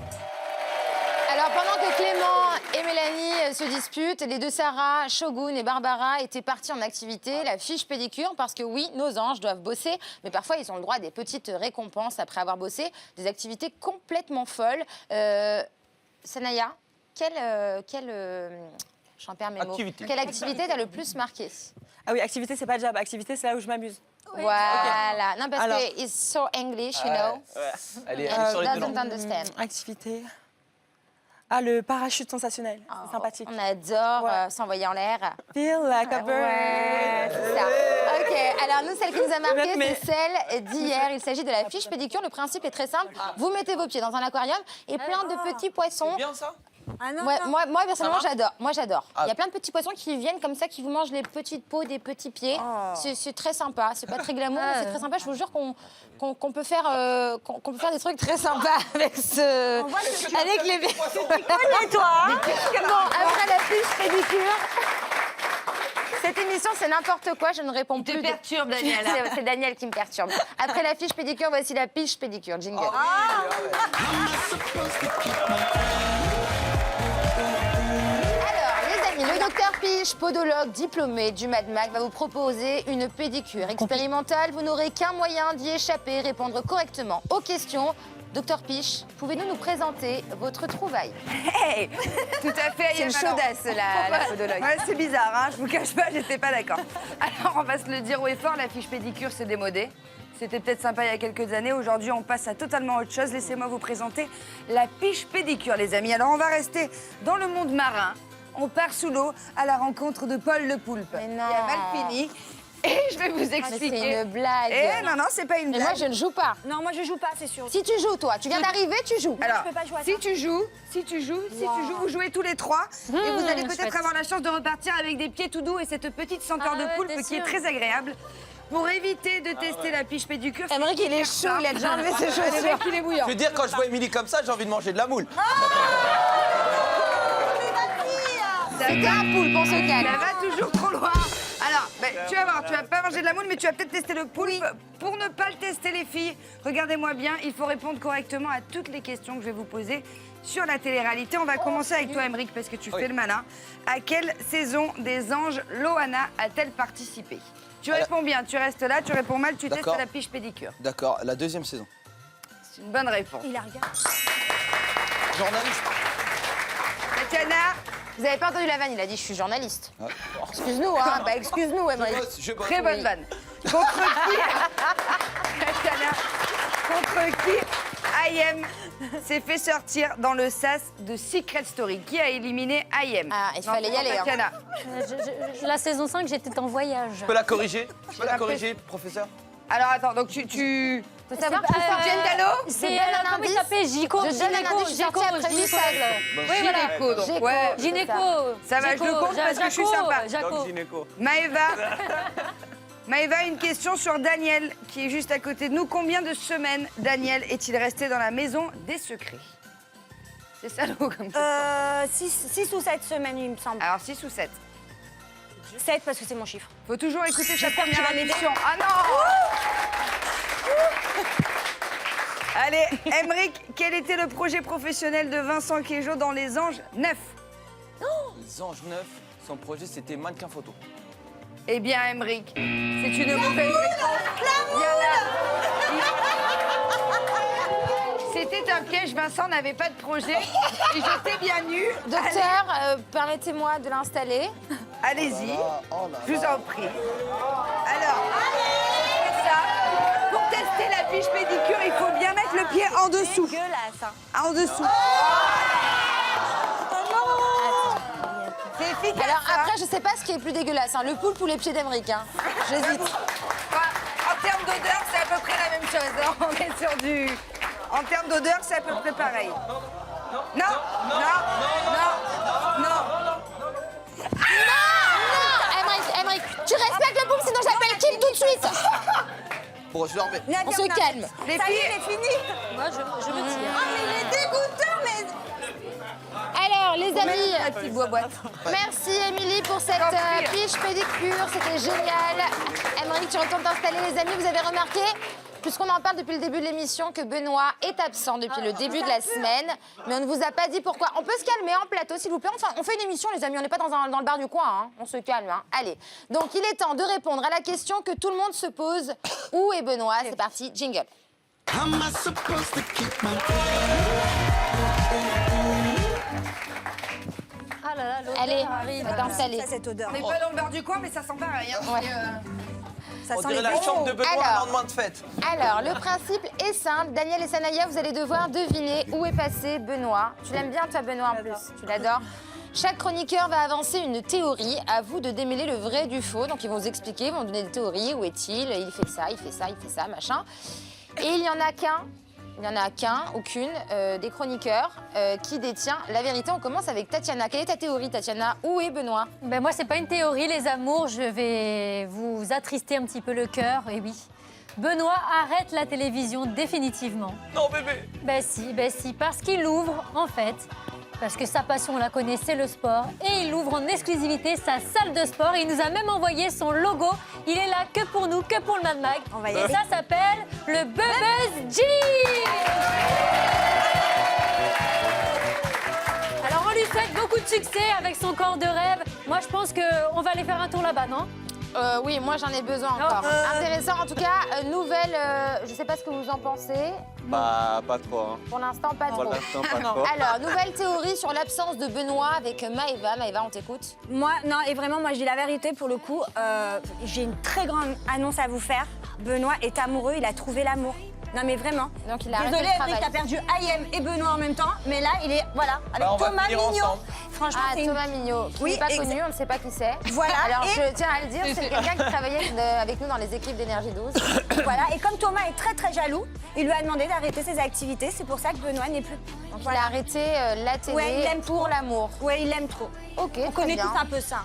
Alors, pendant que Clément et Mélanie se disputent, les deux Sarah, Shogun et Barbara étaient partis en activité, la fiche pédicure, parce que oui, nos anges doivent bosser, mais parfois ils ont le droit à des petites récompenses après avoir bossé, des activités complètement folles. Sanaya, j'en perds mes mots. Quelle activité t'a le plus marqué? Ah oui, activité, c'est pas job. Activité, c'est là où je m'amuse. Voilà. Non, parce Alors. que it's so English, you know. Elle And sur she les deux doesn't langues. understand. Activité. Ah, le parachute sensationnel. C'est sympathique. On adore s'envoyer en l'air. Feel like a bird. Ouais, c'est ça. Ok, alors nous, celle qui nous a marqué, c'est celle d'hier. Il s'agit de la fiche pédicure. Le principe est très simple. Vous mettez vos pieds dans un aquarium et plein de petits poissons. C'est bien ça? Ah non, Ouais, non. moi, personnellement, j'adore. Moi, j'adore. Ah. Il y a plein de petits poissons qui viennent comme ça, qui vous mangent les petites peaux des petits pieds. C'est très sympa. C'est pas très glamour, mais c'est très sympa. Je vous jure qu'on peut faire des trucs très sympas avec avec les. Et toi hein? Bon, après la fiche pédicure. Cette émission, c'est n'importe quoi, je ne réponds plus. te perturbe, Daniel. C'est Daniel qui me perturbe. Après la fiche pédicure, voici la fiche pédicure. Jingle. Alors, les amis, le docteur Piche, podologue diplômé du Mad Mag, va vous proposer une pédicure expérimentale. Vous n'aurez qu'un moyen d'y échapper, répondre correctement aux questions. Docteur Piche, pouvez-nous nous présenter votre trouvaille? Hey, tout à fait. C'est une chaudasse, la podologue. Ouais, c'est bizarre, hein, je vous cache pas, j'étais pas d'accord. Alors, on va se le dire haut et fort, la fiche pédicure, c'est démodé. C'était peut-être sympa il y a quelques années. Aujourd'hui, on passe à totalement autre chose. Laissez-moi vous présenter la fiche pédicure, les amis. Alors, on va rester dans le monde marin. On part sous l'eau à la rencontre de Paul le poulpe. Mais non. Qui a mal fini. Et je vais vous expliquer. C'est une blague. Eh non, non, c'est pas une Mais blague. moi, je ne joue pas. Non, moi je joue pas, c'est sûr. Si tu joues, toi, tu viens d'arriver, tu joues. Alors, je peux pas jouer à si ça. tu joues, vous jouez tous les trois. Et vous allez peut-être chouette. avoir la chance de repartir avec des pieds tout doux et cette petite senteur de poulpe t'es qui est sûre. très agréable. Pour éviter de tester la fiche pédicure. Aymeric, il est chaud, il a déjà enlevé ses chaussures. Aymeric, il est bouillant. Je veux dire, quand je vois Émilie comme ça, j'ai envie de manger de la moule. C'était un poulpe, on se calme. Ça va toujours trop loin. Alors, tu vas voir, tu vas pas manger de la moule, mais tu vas peut-être tester le poulpe. Pour ne pas le tester, les filles, regardez-moi bien, il faut répondre correctement à toutes les questions que je vais vous poser sur la télé-réalité. On va commencer avec toi, Aymeric, parce que tu fais le malin. À quelle saison des Anges Loana a-t-elle participé? Tu réponds bien, tu restes là, tu réponds mal, tu testes D'accord. la fiche pédicure. D'accord, la deuxième saison. C'est une bonne réponse. Il a regardé. Journaliste. Tatiana, Vous avez pas entendu la vanne, il a dit je suis journaliste. Excuse-nous, hein. Bah excuse-nous, Aymeric. Je bosse. très bonne vanne. Contre qui Tatiana, contre qui Ayem s'est fait sortir dans le sas de Secret Story. Qui a éliminé Ayem? Ah, il fallait y aller. Tatiana. La saison 5, j'étais en voyage. Je peux la corriger? Je peux la corriger, professeur? Alors attends, donc tu... Faut savoir C'est que Jendalo. C'est comment il s'appelle? Gico. Je donne un indice, je suis sortie après du sable. Oui, voilà. Gynéco, donc. Ouais. Gynéco. Ça va, je le compte parce que je suis sympa. Jaco. Maëva, une question sur Daniel, qui est juste à côté de nous. Combien de semaines Daniel est-il resté dans la maison des secrets? C'est salaud comme ça. 6 ou 7 semaines, il me semble. Alors 6 ou 7? 7 parce que c'est mon chiffre. Faut toujours écouter sa J'espère que tu première vas m'aider. émission. Ah non. Allez, Emeric, quel était le projet professionnel de Vincent Queijo dans Les Anges 9? Les Anges 9, son projet c'était mannequin photo. Eh bien, Emeric, c'est une mauvaise réponse. Viens là. C'était un piège, Vincent n'avait pas de projet et j'étais bien nue. Docteur, permettez-moi de l'installer. Allez-y, je vous en prie. Alors, c'est ça. Pour tester la fiche pédicure, il faut bien mettre le pied en dessous. Dégueulasse. En dessous. C'est efficace. Alors ça. après, je sais pas ce qui est plus dégueulasse, hein, le poulpe ou les pieds d'Emeric. Hein. J'hésite. En termes d'odeur, c'est à peu près la même chose. Hein. On est sur du... En termes d'odeur, c'est à peu près pareil. Non, non, non. Emeric, tu respectes le poulpe, sinon j'appelle Kim tout de suite. Bon, je le remets. On se calme. Les Ça y filles, est, c'est fini. Moi, je me tire. Ah, mais il est dégoûtant, mais... Alors, les amis, la petite boîte. merci Émilie pour cette fiche pédicure, c'était génial. Emeric, tu retournes t'installer, les amis. Vous avez remarqué, puisqu'on en parle depuis le début de l'émission, que Benoît est absent depuis le début de la semaine. Mais on ne vous a pas dit pourquoi. On peut se calmer en plateau, s'il vous plaît. Enfin, on fait une émission, les amis. On n'est pas dans le bar du coin. Hein. On se calme. Hein. Allez. Donc, il est temps de répondre à la question que tout le monde se pose. Où est Benoît? C'est parti. Jingle. Ah là là, l'odeur Allez, arrive. installé. Ça, cette odeur. on n'est pas dans le bar du coin, mais ça sent pareil. Hein. Ouais. Ça On sent dirait les la bêtes. chambre de Benoît Alors. un lendemain de fête. Alors, le principe est simple. Daniel et Sanaya, vous allez devoir deviner où est passé Benoît. Tu l'aimes bien, toi, Benoît, en plus. Tu l'adores. Chaque chroniqueur va avancer une théorie. À vous de démêler le vrai du faux. Donc, ils vont vous expliquer, ils vont vous donner des théories. Où est-il? Il fait ça, il fait ça, il fait ça, machin. Et il n'y en a qu'un, aucune, des chroniqueurs qui détient la vérité. On commence avec Tatiana. Quelle est ta théorie, Tatiana? Où est Benoît? Ben moi, c'est pas une théorie, les amours. Je vais vous attrister un petit peu le cœur. Et oui, Benoît arrête la télévision définitivement. Non, bébé. Ben si, parce qu'il ouvre, en fait, parce que sa passion, on la connaît, c'est le sport. Et il ouvre en exclusivité sa salle de sport. Il nous a même envoyé son logo. Il est là que pour nous, que pour le Mad Mag. On va y Et aller. ça s'appelle le Buzz Gym. Alors, on lui souhaite beaucoup de succès avec son corps de rêve. Moi, je pense qu'on va aller faire un tour là-bas, non? Oui, moi j'en ai besoin encore. Intéressant, en tout cas, nouvelle, je sais pas ce que vous en pensez. Bah, pas trop. Hein. Pour l'instant, pas Pour trop. l'instant, pas trop. Alors, nouvelle théorie sur l'absence de Benoît avec Maëva. Maëva, on t'écoute. Moi, non, et vraiment, moi, je dis la vérité, pour le coup, j'ai une très grande annonce à vous faire. Benoît est amoureux, il a trouvé l'amour. Non, mais vraiment. Donc, il a arrêté Désolée, le Emeric, travail. t'as perdu Ayem et Benoît en même temps, mais là, il est, voilà, avec Bah, on va Thomas finir Mignot. ensemble. Franchement, Ah, c'est une... Thomas Mignot, qui n'est pas connu, on ne sait pas qui c'est. Voilà, Alors, et- je tiens à le dire, c'est quelqu'un qui travaillait avec nous dans les équipes d'Énergie 12. Voilà, et comme Thomas est très très jaloux, il lui a demandé d'arrêter ses activités. C'est pour ça que Benoît n'est plus. Donc, il a arrêté la télé Ouais, il aime pour trop. l'amour. Ouais, il l'aime trop. Ok, On très connaît bien. tous un peu ça.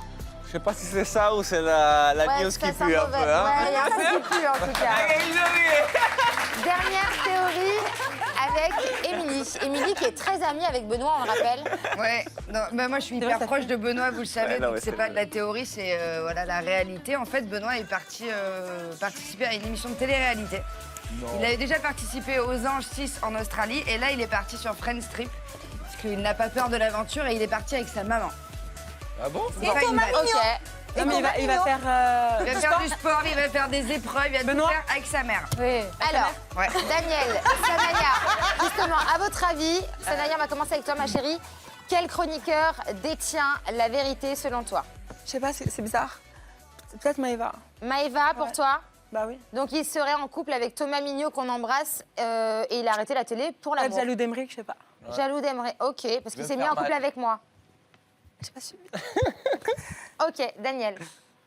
Je sais pas si c'est ça ou c'est la Ouais, news ça qui sent pue un mauvais. peu. Hein. Ouais, il y a un truc qui pue en tout cas. Dernière théorie avec Émilie. Émilie qui est très amie avec Benoît, on le rappelle. Ouais, non, bah moi je suis hyper proche de Benoît, vous le savez, Ouais, non, donc mais c'est c'est pas bien. de la théorie, c'est voilà, la réalité. En fait, Benoît est parti participer à une émission de télé-réalité. Il avait déjà participé aux Anges 6 en Australie et là il est parti sur Friends Trip parce qu'il n'a pas peur de l'aventure et il est parti avec sa maman. Ah bon? C'est pas une blague. Ok. Non, mais il va faire... Il va faire du sport, il va faire des épreuves, il va tout Benoît. faire avec sa mère. Oui. Alors, Ouais. Daniel, Sanaya, justement, à votre avis, Sanaya, on va commencer avec toi, ma chérie. Quel chroniqueur détient la vérité selon toi? Je sais pas, c'est bizarre. C'est peut-être Maëva. Maëva, pour toi? Bah oui. Donc il serait en couple avec Thomas Mignot qu'on embrasse et il a arrêté la télé pour Peut-être l'amour. jaloux d'Emeric, je sais pas. Jaloux d'Emeric, ok, parce qu'il vais s'est mis faire en couple mal. avec moi. J'ai pas suivi. Ok, Daniel,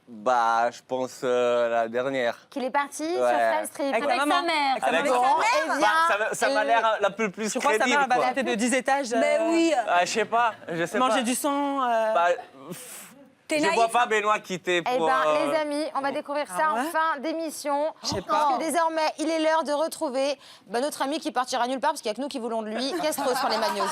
Bah, je pense la dernière. qu'il est parti sur Ouais. Fame Street Avec sa mère. Avec sa Avec mère. Bon, eh Bah, bien, ça m'a l'air la plus Je crois que sa mère crédible, va quoi. sauter de 10 étages. Mais oui. Ah, je sais pas, je sais Manger pas. du sang. Bah, T'es je naïf. vois pas Benoît quitter Eh pour... ben, les amis, on va découvrir ça Ah ouais en fin d'émission. sais Parce pas. que désormais, il est l'heure de retrouver notre ami qui partira nulle part, parce qu'il n'y a que nous qui voulons de lui, Castro sur les Magnos.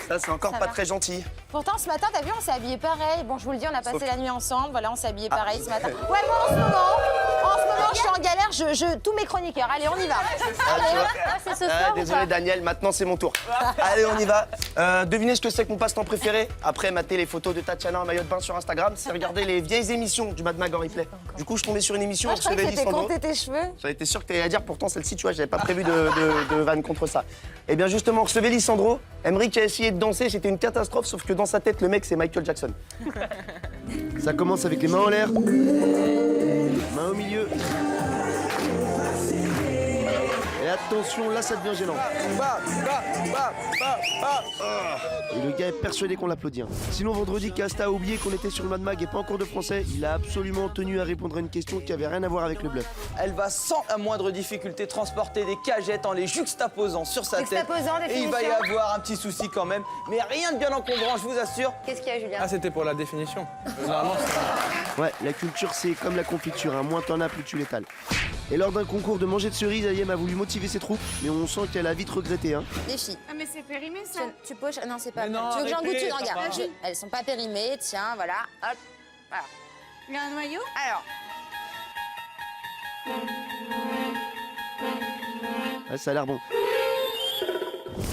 Ça, c'est encore Ça pas va. très gentil. Pourtant, ce matin, t'as vu, on s'est habillés pareil. Bon, je vous le dis, on a passé la nuit ensemble. Voilà, on s'est habillés pareil ce matin. Ouais, moi, en ce moment, je suis en galère. Tous mes chroniqueurs. Allez, on y va. Allez, C'est ce soir ou Désolé, pas Daniel, maintenant c'est mon tour. Allez, on y va. Devinez ce que c'est que mon passe-temps préféré. Après mater les photos de Tatiana en maillot de bain sur Instagram, c'est regarder les vieilles émissions du Mad Mag en replay. Du coup, je tombais sur une émission, moi, on je croyais que recevait c'était Lisandro. compter tes cheveux. J'avais été sûr que t'allais la dire, pourtant celle-ci, tu vois, j'avais pas prévu de vanne contre ça. Eh bien justement, on recevait Lisandro. Emeric a essayé de danser, c'était une catastrophe, sauf que dans sa tête, le mec, c'est Michael Jackson. Ça commence avec les mains en l'air, mains au milieu. Et attention, là, ça devient gênant. Et le gars est persuadé qu'on l'applaudit. Hein. Sinon, vendredi, Casta a oublié qu'on était sur le Mad Mag et pas en cours de français. Il a absolument tenu à répondre à une question qui avait rien à voir avec le bluff. Elle va sans la moindre difficulté transporter des cagettes en les juxtaposant sur sa tête. Juxtaposant, Et il va y définition. avoir un petit souci quand même, mais rien de bien encombrant, je vous assure. Qu'est-ce qu'il y a, Julien Ah, c'était pour la définition. Normalement, Ouais, la culture, c'est comme la confiture. Hein. Moins t'en as, plus tu l'étales. Et lors d'un concours de manger de cerises, Ayem a voulu motiver ses troupes, mais on sent qu'elle a vite regretté. Hein. Les filles. Ah, mais c'est périmé ça. Tu poches. Non, c'est pas. Mais non, tu veux que j'en goûte arrêtez, une? Regarde. papa. Elles sont pas périmées. Tiens, voilà. Hop. Voilà. Il y a un noyau. Alors. Ouais, ça a l'air bon.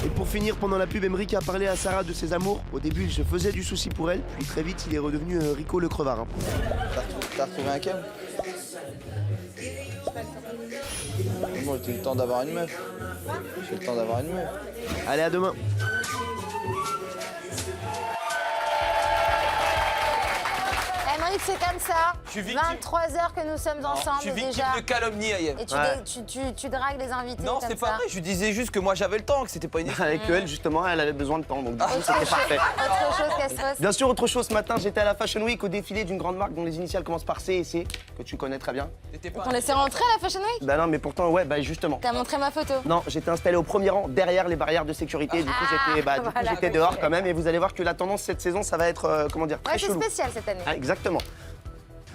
Et pour finir, pendant la pub, Emeric a parlé à Sarah de ses amours. Au début, il se faisait du souci pour elle, puis très vite, il est redevenu Rico le crevard. Hein. T'as retrouvé un câble? Moi, j'ai eu le temps d'avoir une meuf. J'ai le temps d'avoir une meuf. Allez, à demain. Emeric, c'est comme ça. Je suis victime. 23 heures que nous sommes ensemble Je suis victime déjà. de calomnie, Ayem. Et tu, Ouais. tu dragues les invités Non, comme c'est pas ça. vrai, je disais juste que moi j'avais le temps, que c'était pas une Avec elle, justement, elle avait besoin de temps, donc du coup, c'était parfait. Autre chose, Castros. Bien sûr, autre chose, ce matin, j'étais à la Fashion Week au défilé d'une grande marque dont les initiales commencent par C et C, que tu connais très bien. On laissait rentrer à la Fashion Week? Bah non, mais pourtant, ouais, bah justement. T'as montré ma photo. Non, j'étais installé au premier rang, derrière les barrières de sécurité. Du coup, voilà, j'étais ok. dehors quand même. Et vous allez voir que la tendance cette saison, ça va être, comment dire, très Ouais, c'est chelou. spécial cette année. Ah, exactement.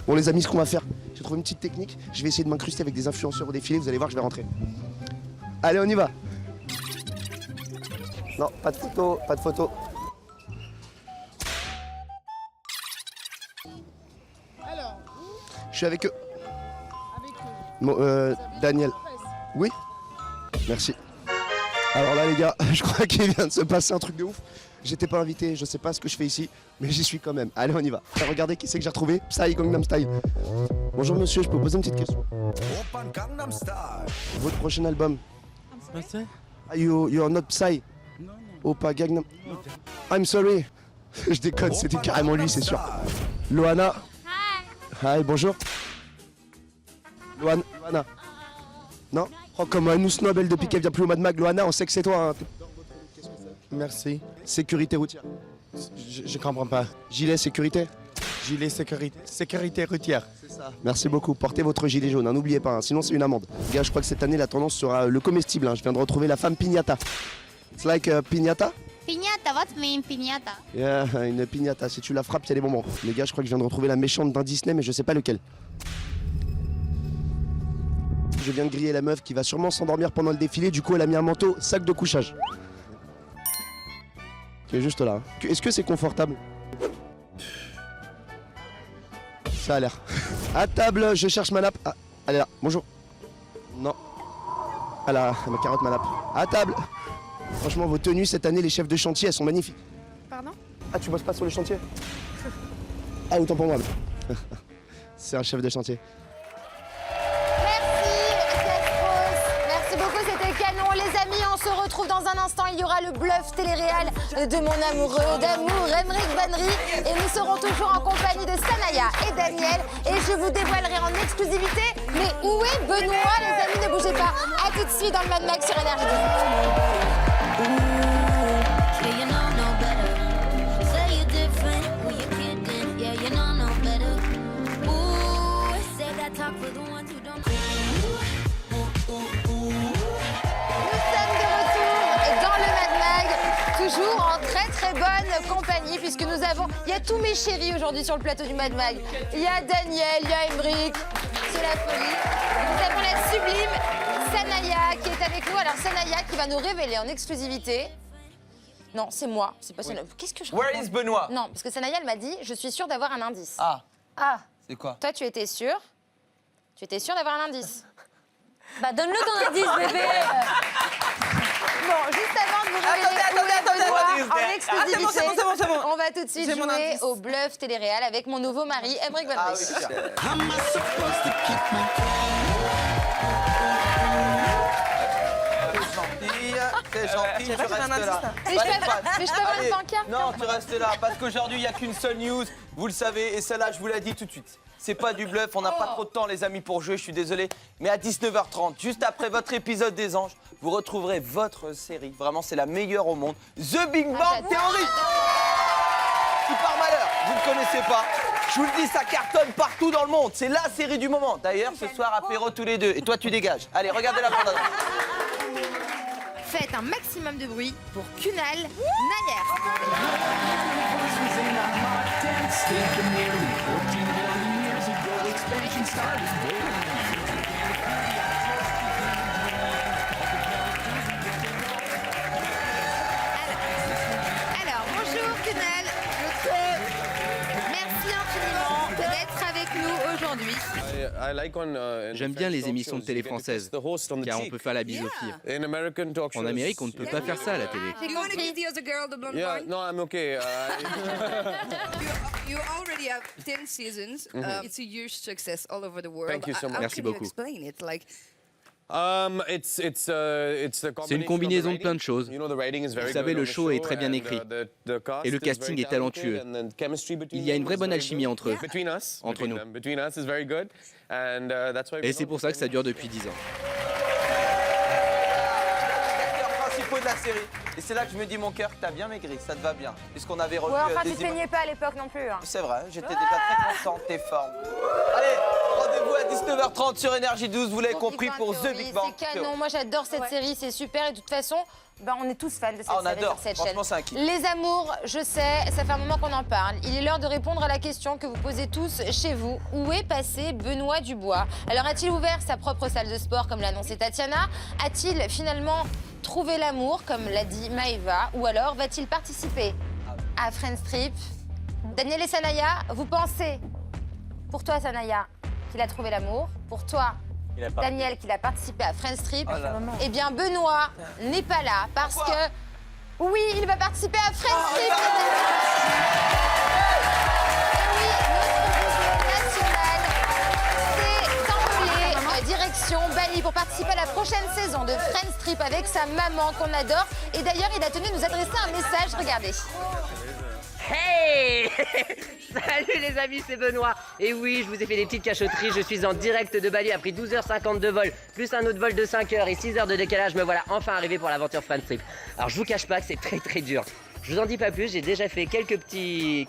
Bon, les amis, ce qu'on va faire, j'ai trouvé une petite technique. Je vais essayer de m'incruster avec des influenceurs au défilé. Vous allez voir, je vais rentrer. Allez, on y va. Non, pas de photo, pas de photo. Je suis avec eux. Bon, Daniel. Oui? Merci. Alors là, les gars, je crois qu'il vient de se passer un truc de ouf. J'étais pas invité, je sais pas ce que je fais ici, mais j'y suis quand même. Allez, on y va. Regardez qui c'est que j'ai retrouvé. Psy Gangnam Style. Bonjour monsieur, je peux vous poser une petite question? Votre prochain album? You're not Psy? Oppa Gangnam. I'm sorry. Je déconne, c'était carrément lui, c'est sûr. Loana. Hi, bonjour. Loana. Non? Oh, comme un nous snob, elle, depuis qu'elle vient plus au Mad Mag. Loana, on sait que c'est toi. Hein. Merci. Sécurité routière. Je comprends pas. Gilet sécurité? Gilet sécurité routière. C'est ça. Merci beaucoup. Portez votre gilet jaune, hein, n'oubliez pas, hein, sinon c'est une amende. Les gars, je crois que cette année, la tendance sera le comestible. Hein. Je viens de retrouver la femme piñata. It's like a piñata? Piñata, what mean piñata? Yeah, une piñata. Si tu la frappes, il y a des bonbons. Les gars, je crois que je viens de retrouver la méchante d'un Disney, mais je sais pas lequel. Je viens de griller la meuf qui va sûrement s'endormir pendant le défilé. Du coup, elle a mis un manteau, sac de couchage. Qui est juste là. Hein. Est-ce que c'est confortable? Ça a l'air. À table, je cherche ma nappe. Ah, elle est là. Bonjour. Non. Ah là, ma carotte, ma nappe. À table. Franchement, vos tenues cette année, les chefs de chantier, elles sont magnifiques. Pardon? Ah, tu bosses pas sur le chantier? Ah, autant pour moi. C'est un chef de chantier. Merci beaucoup, c'était canon. Les amis, on se retrouve dans un instant. Il y aura le bluff télé-réal de mon amoureux d'amour, Emeric Vanry. Et nous serons toujours en compagnie de Sanaya et Daniel. Et je vous dévoilerai en exclusivité. Mais où est Benoît, les amis? Ne bougez pas. À tout de suite dans le Mad Max sur Énergie. Toujours en très bonne compagnie puisque nous avons, il y a tous mes chéris aujourd'hui sur le plateau du Mad Mag. Il y a Daniel, il y a Emeric, c'est la folie. Nous avons la sublime Sanaya qui est avec nous. Alors Sanaya qui va nous révéler en exclusivité. Non, c'est moi, c'est pas Sanaya. Qu'est-ce que je raconte? Where is Benoît? Non, parce que Sanaya elle m'a dit, je suis sûre d'avoir un indice. Ah. Ah. C'est quoi? Toi tu étais sûre? Tu étais sûre d'avoir un indice? Bah donne-le ton indice, bébé. Bon, juste avant de vous révéler attendez. en exclusivité, C'est bon. on va tout de suite J'ai mon jouer indice. au bluff télé-réal avec mon nouveau mari, Emeric Vanry. Ah oui, tiens. C'est gentil, tu restes là. Mais je peux avoir une Allez, pancarte? Non, tu restes là, parce qu'aujourd'hui, il n'y a qu'une seule news, vous le savez, et celle-là, je vous la dis tout de suite. C'est pas du bluff, on n'a pas trop de temps, les amis, pour jouer, je suis désolé. Mais à 19h30, juste après votre épisode des Anges, vous retrouverez votre série. Vraiment, c'est la meilleure au monde. The Big Bang Theory. Qui par malheur, vous ne connaissez pas. Je vous le dis, ça cartonne partout dans le monde. C'est la série du moment. D'ailleurs, ce soir, apéro tous les deux. Et toi, tu dégages. Allez, regardez la bande-annonce. Faites un maximum de bruit pour Kunal Nair. Alors, bonjour Kunal. Merci infiniment d'être avec nous aujourd'hui. J'aime bien les émissions de télé françaises, car on peut faire la bise aux filles. En Amérique, on ne peut pas faire ça à la télé. J'ai compris. Yeah, no, I'm okay. You already have 10 seasons. It's a huge success all over the world. Thank you so much. How Merci can you beaucoup. explain it? Like, C'est une combinaison de plein de choses. Vous savez, le show est très bien écrit. Et le casting est talentueux. Il y a une vraie bonne alchimie entre eux, entre nous. Et c'est pour ça que ça dure depuis 10 ans. Principaux de la série. Et c'est là que je me dis, mon cœur, que t'as bien maigri, ça te va bien. Puisqu'on avait revu Ouais, enfin, des tu te images. peignais pas à l'époque non plus. Hein. C'est vrai, j'étais déjà très contente, t'es forme. Allez, rendez-vous à 19h30 sur Énergie 12, vous l'avez compris, pour The Big Bang. C'est canon, moi j'adore cette série, c'est super. Et de toute façon, on est tous fans de cette on série adore. sur cette Franchement, chaîne. c'est un kiff. Les amours, je sais, ça fait un moment qu'on en parle. Il est l'heure de répondre à la question que vous posez tous chez vous. Où est passé Benoît Dubois? Alors a-t-il ouvert sa propre salle de sport comme l'a annoncé Tatiana? A-t-il finalement trouvé l'amour comme l'a dit Maëva? Ou alors va-t-il participer à Friends Trip? Daniel et Sanaya, vous pensez, pour toi Sanaya, qu'il a trouvé l'amour? Pour toi Daniel, qu'il a participé à Friends Trip? Eh bien Benoît n'est pas là parce que, oui, il va participer à Friends Trip. Et oui, notre national s'est envolé direction Bali pour participer à la prochaine saison de Friends Trip avec sa maman qu'on adore. Et d'ailleurs, il a tenu à nous adresser un message, regardez. Hey Salut les amis, c'est Benoît. Et oui, je vous ai fait des petites cachotteries. Je suis en direct de Bali après 12h50 de vol, plus un autre vol de 5 heures et 6 heures de décalage. Me voilà enfin arrivé pour l'aventure Friends Trip. Alors je vous cache pas que c'est très dur. Je vous en dis pas plus, j'ai déjà fait quelques petits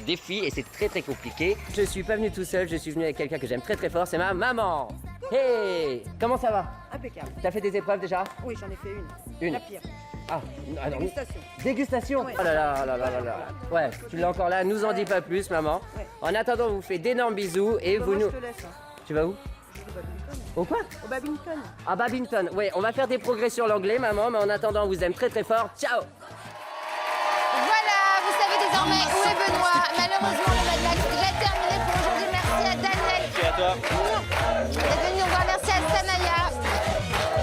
défis et c'est très compliqué. Je suis pas venu tout seul, je suis venu avec quelqu'un que j'aime très fort, c'est ma maman. Hey, comment ça va? Impeccable. T'as fait des épreuves déjà? Oui, j'en ai fait une. Une. La pire. Ah, alors, Dégustation. Dégustation? Ouais. Oh là là. Ouais, tu l'as encore là, nous en dis pas plus, maman. Ouais. En attendant, on vous fait d'énormes bisous et vous Moi, nous... je te laisse. Tu vas où? Au quoi? Au badminton. À badminton. Ouais, on va faire des progrès sur l'anglais, maman, mais en attendant, on vous aime très fort. Ciao! Voilà, vous savez désormais où est Benoît. Malheureusement, le Mad Max est déjà terminé pour aujourd'hui. Merci à Daniel. Merci à toi. D'être venu nous voir. Merci à Sanaya.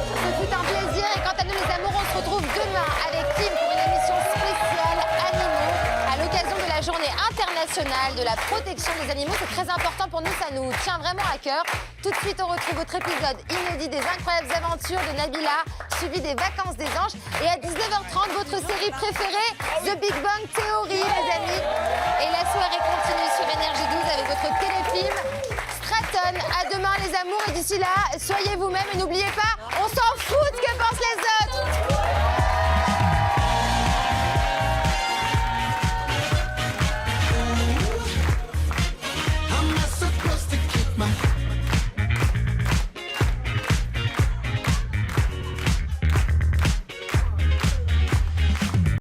Ce fut un plaisir. Et quant à nous, les amours, on se retrouve demain avec Kim pour une émission spéciale Animaux à l'occasion de la journée internationale national de la protection des animaux. C'est très important pour nous, ça nous tient vraiment à cœur. Tout de suite, on retrouve votre épisode inédit des incroyables aventures de Nabila, suivi des vacances des anges. Et à 19h30, votre série préférée, The Big Bang Theory, les amis. Et la soirée continue sur Énergie 12 avec votre téléfilm Stratton. À demain, les amours. Et d'ici là, soyez vous-même et n'oubliez pas, on s'en